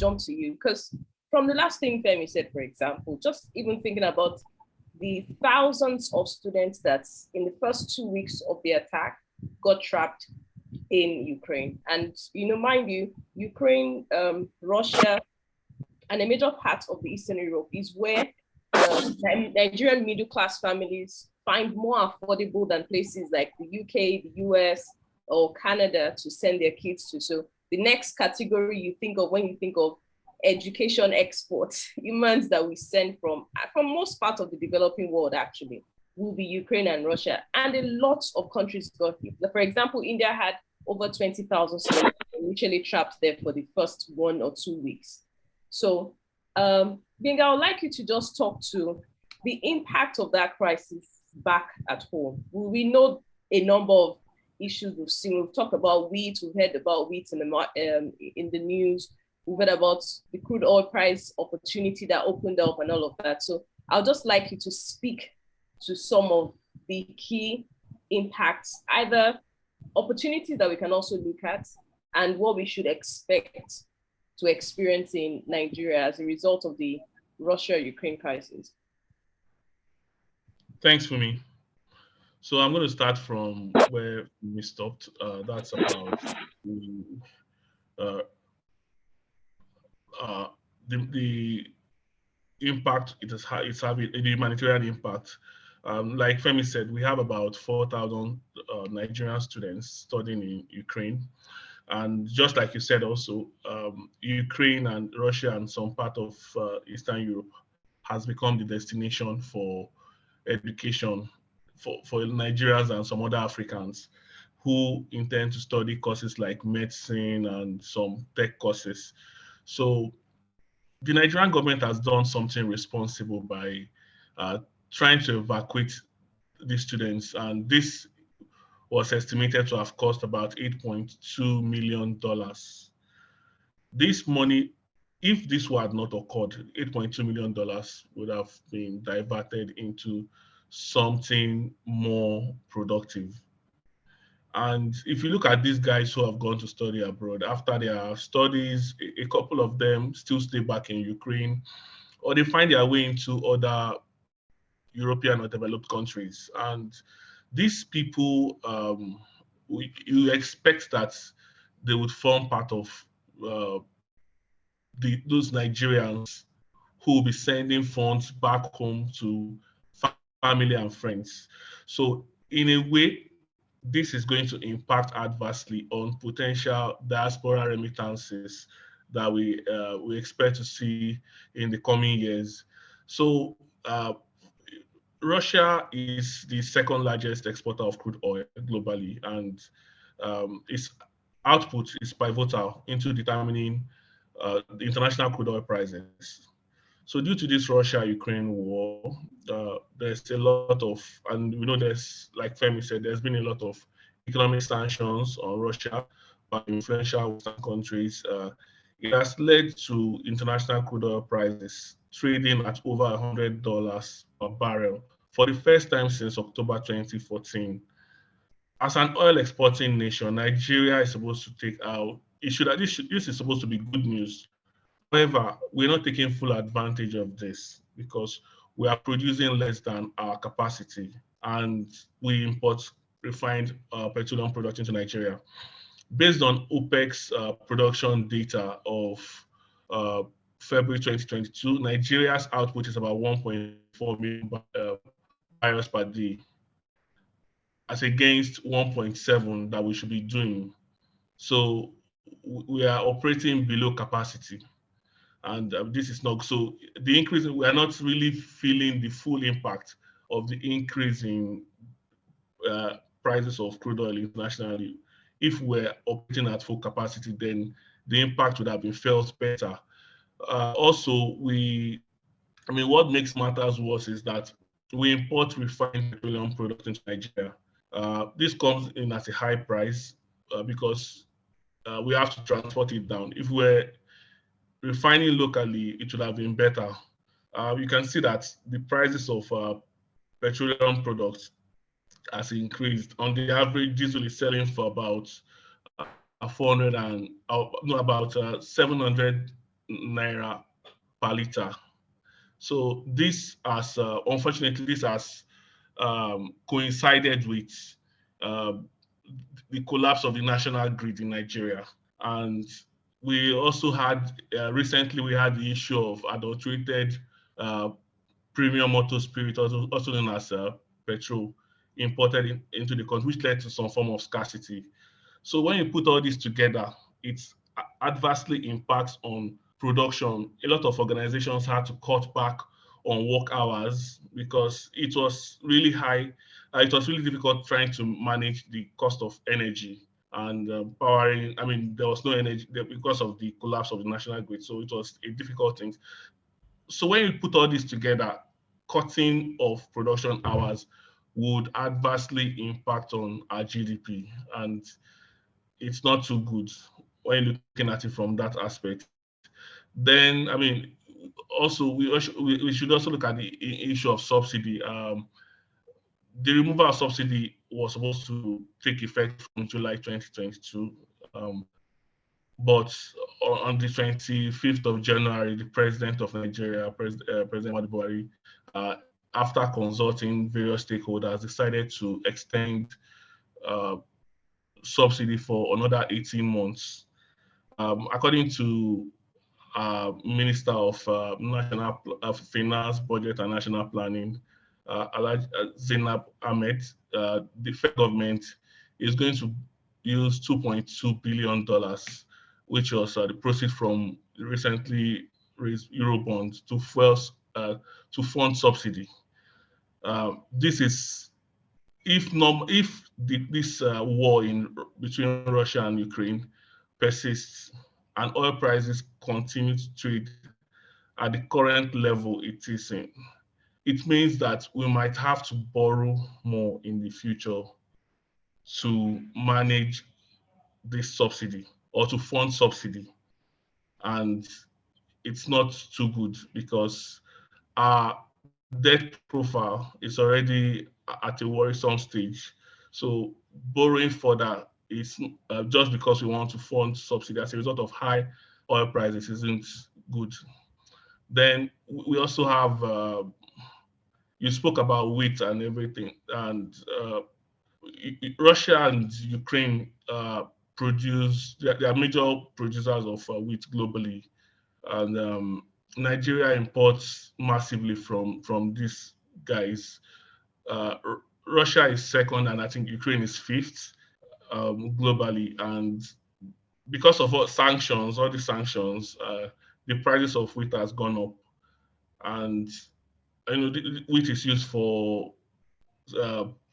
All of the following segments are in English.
jump to you because from the last thing Femi said, for example, just even thinking about the thousands of students that in the first 2 weeks of the attack got trapped in Ukraine. And, mind you, Ukraine, Russia, and a major part of the Eastern Europe is where Nigerian middle-class families find more affordable than places like the UK, the US, or Canada to send their kids to. So the next category you think of when you think of education exports, humans that we send from most parts of the developing world actually, will be Ukraine and Russia. And a lot of countries got hit. For example, India had over 20,000 students initially trapped there for the first 1 or 2 weeks. So, Binga, I would like you to just talk to the impact of that crisis back at home. We know a number of issues we've seen. We've talked about wheat. We've heard about wheat in the news. We've heard about the crude oil price opportunity that opened up and all of that. So I'd just like you to speak to some of the key impacts, either opportunities that we can also look at and what we should expect to experience in Nigeria as a result of the Russia-Ukraine crisis. Thanks, Fumi. So I'm going to start from where we stopped. That's about the impact it's having, the humanitarian impact. Like Femi said, we have about 4,000 Nigerian students studying in Ukraine. And just like you said also, Ukraine and Russia and some part of Eastern Europe has become the destination for education for Nigerians and some other Africans who intend to study courses like medicine and some tech courses. So the Nigerian government has done something responsible by trying to evacuate the students, and this was estimated to have cost about $8.2 million. This money, if this had not occurred, $8.2 million would have been diverted into something more productive. And if you look at these guys who have gone to study abroad, after their studies, a couple of them still stay back in Ukraine, or they find their way into other European or developed countries. And these people, you expect that they would form part of those Nigerians who will be sending funds back home to family and friends. So in a way, this is going to impact adversely on potential diaspora remittances that we expect to see in the coming years. So Russia is the second largest exporter of crude oil globally, and its output is pivotal into determining the international crude oil prices. So due to this Russia-Ukraine war, there's a lot of, and we know there's, like Femi said, there's been a lot of economic sanctions on Russia by influential Western countries. It has led to international crude oil prices trading at over $100 per barrel for the first time since October 2014. As an oil exporting nation, Nigeria is supposed to take out, this is supposed to be good news. However, we're not taking full advantage of this because we are producing less than our capacity, and we import refined petroleum products into Nigeria. Based on OPEC's production data of February 2022, Nigeria's output is about 1.4 million barrels per day, as against 1.7 that we should be doing. So we are operating below capacity. And this is not, so the increase, we are not really feeling the full impact of the increase in prices of crude oil internationally. If we're operating at full capacity, then the impact would have been felt better. Also, what makes matters worse is that we import refined petroleum products into Nigeria. This comes in at a high price because we have to transport it down. If we're refining locally, it would have been better. You can see that the prices of petroleum products has increased. On the average, diesel is selling for about 700 naira per liter. So this has, unfortunately, this has coincided with uh, the collapse of the national grid in Nigeria. And we also had, recently we had the issue of adulterated uh, premium motor spirit, also known as petrol, imported into the country, which led to some form of scarcity. So when you put all this together, it adversely impacts on production. A lot of organizations had to cut back on work hours because it was really high. It was really difficult trying to manage the cost of energy and powering. I mean, there was no energy because of the collapse of the national grid. So it was a difficult thing. So when you put all this together, cutting of production hours would adversely impact on our GDP, and it's not too good when you're looking at it from that aspect. Then, I mean, also we should also look at the issue of subsidy. The removal of subsidy was supposed to take effect from July 2022. But on the 25th of January, the president of Nigeria, President Muhammadu Buhari, uh, after consulting various stakeholders, decided to extend uh, subsidy for another 18 months. According to Minister of National Finance, Budget and National Planning, Zainab Ahmed, the federal government is going to use $2.2 billion, which was the proceeds from recently raised Eurobonds to fund subsidy. This is if this war between Russia and Ukraine persists and oil prices continue to trade at the current level it is in, it means that we might have to borrow more in the future to manage this subsidy or to fund subsidy. And it's not too good because our debt profile is already at a worrisome stage. So borrowing further is just because we want to fund subsidy as a result of high oil prices isn't good. Then we also have, you spoke about wheat and everything, and Russia and Ukraine they are major producers of wheat globally, and Nigeria imports massively from these guys. Russia is second, and I think Ukraine is fifth globally. And because of all the sanctions, the prices of wheat has gone up, and wheat is used for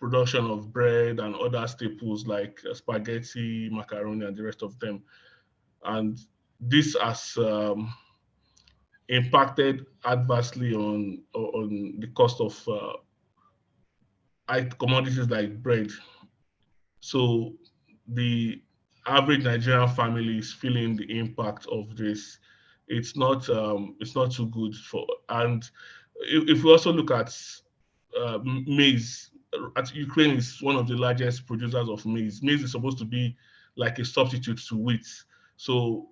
production of bread and other staples like spaghetti, macaroni, and the rest of them. And this has impacted adversely on the cost of commodities like bread. So the average Nigerian family is feeling the impact of this. It's not too good for. And if we also look at maize, at Ukraine is one of the largest producers of maize. Maize is supposed to be like a substitute to wheat. So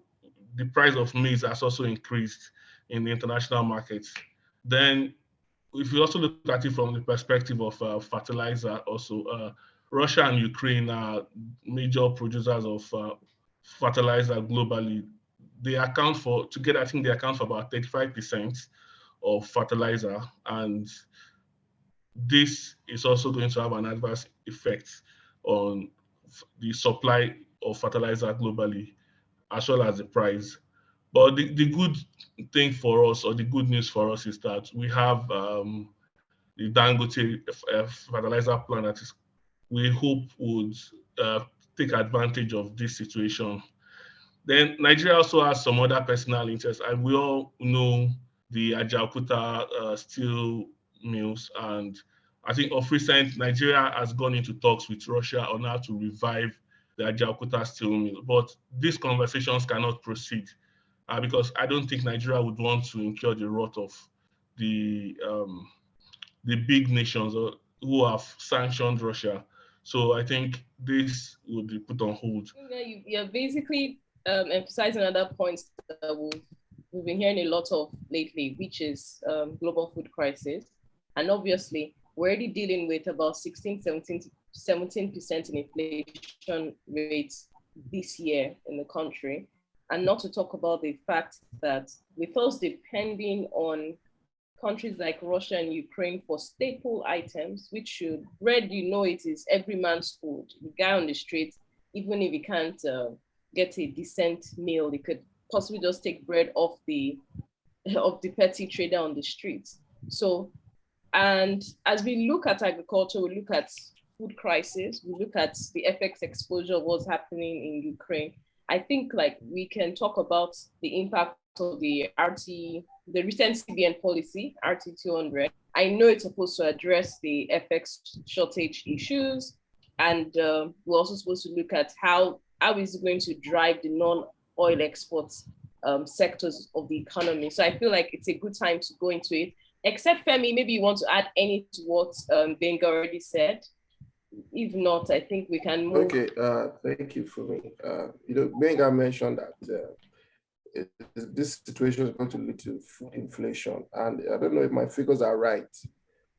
the price of maize has also increased in the international markets. Then if you also look at it from the perspective of fertilizer, also Russia and Ukraine are major producers of fertilizer globally. They account for together. I think they account for about 35% of fertilizer, and this is also going to have an adverse effect on the supply of fertilizer globally, as well as the price. But the good thing for us, or the good news for us, is that we have the Dangote fertilizer plant that is, we hope would take advantage of this situation. Then Nigeria also has some other personal interests, and we all know the Ajaokuta steel mills. And I think of recent, Nigeria has gone into talks with Russia on how to revive the Ajaokuta steel mill. But these conversations cannot proceed because I don't think Nigeria would want to incur the wrath of the um, the big nations who have sanctioned Russia. So I think this would be put on hold. You're basically emphasizing other points that will we've been hearing a lot of lately, which is global food crisis. And obviously, we're already dealing with about 16, 17% in inflation rates this year in the country. And not to talk about the fact that with us depending on countries like Russia and Ukraine for staple items, which should, bread, it is every man's food. The guy on the street, even if he can't get a decent meal, he could possibly just take bread off the petty trader on the streets. So, and as we look at agriculture, we look at food crisis, we look at the FX exposure of what's happening in Ukraine. I think like we can talk about the impact of the the recent CBN policy, RT200. I know it's supposed to address the FX shortage issues, and we're also supposed to look at how is it going to drive the non-oil exports sectors of the economy. So I feel like it's a good time to go into it. Except Femi, maybe you want to add any to what Benga already said. If not, I think we can move. Okay, thank you for me. Benga mentioned that this situation is going to lead to food inflation. And I don't know if my figures are right.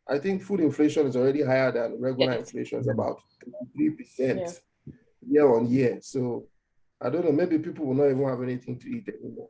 I think food inflation is already higher than regular inflation. It's about 3% year on year. So I don't know, maybe people will not even have anything to eat anymore.